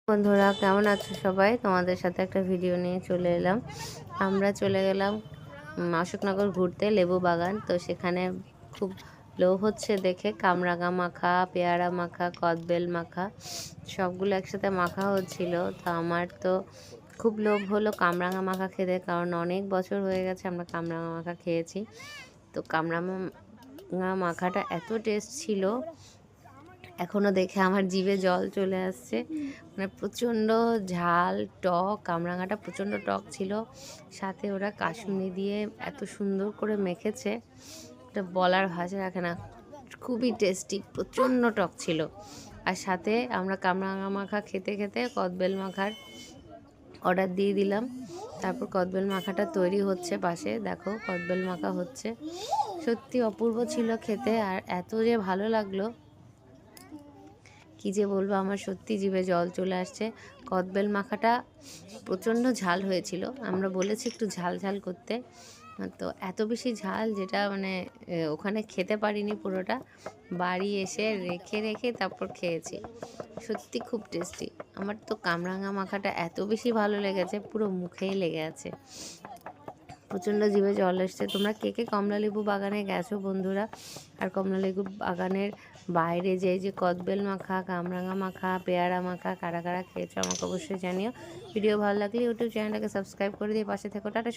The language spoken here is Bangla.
বন্ধুরা কেমন আছো সবাই? তোমাদের সাথে একটা ভিডিও নিয়ে চলে এলাম। আমরা চলে গেলাম অশোকনগর ঘুরতে, লেবু বাগান। তো সেখানে খুব লোভ হচ্ছে দেখে কামরাঙা মাখা, পেয়ারা মাখা, কদবেল মাখা সবগুলো একসাথে মাখা হচ্ছিল। তো আমার তো খুব লোভ হলো কামরাঙা মাখা খেতে, কারণ অনেক বছর হয়ে গেছে আমরা কামরাঙা মাখা খেয়েছি। তো কামরাঙা মাখাটা এত টেস্ট ছিল, এখনও দেখে আমার জিভে জল চলে আসছে। মানে প্রচণ্ড ঝাল, টক, কামরাঙাটা প্রচণ্ড টক ছিল। সাথে ওরা কাসুন্দি দিয়ে এত সুন্দর করে মেখেছে, এটা বলার ভাষা রাখে না। খুবই টেস্টি, প্রচণ্ড টক ছিল। আর সাথে আমরা কামরাঙা মাখা খেতে খেতে কদবেল মাখার অর্ডার দিয়ে দিলাম। তারপর কদবেল মাখাটা তৈরি হচ্ছে পাশে, দেখো কদবেল মাখা হচ্ছে। সত্যি অপূর্ব ছিল খেতে, আর এত যে ভালো লাগলো কী যে বলবো, আমার সত্যি জিভে জল চলে আসছে। কদবেল মাখাটা প্রচণ্ড ঝাল হয়েছিল, আমরা বলেছি একটু ঝাল ঝাল করতে। তো এত বেশি ঝাল, যেটা মানে ওখানে খেতে পারিনি পুরোটা, বাড়ি এসে রেখে রেখে তারপর খেয়েছি। সত্যি খুব টেস্টি। আমার তো কামরাঙা মাখাটা এত বেশি ভালো লেগেছে, পুরো মুখেই লেগে আছে। প্রচণ্ড জিভে জল এসছে। তোমরা কে কে কমলালেবু বাগানে গেছো বন্ধুরা? আর কমলালেবু বাগানের বাইরে যে কদবেল মাখা, কামরাঙা মাখা, পেয়ারা মাখা কারা কারা খেয়েছো আমাকে অবশ্যই জানিও। ভিডিও ভালো লাগলে ইউটিউব চ্যানেলটাকে সাবস্ক্রাইব করে দিয়ে পাশে থেকো। টাটা।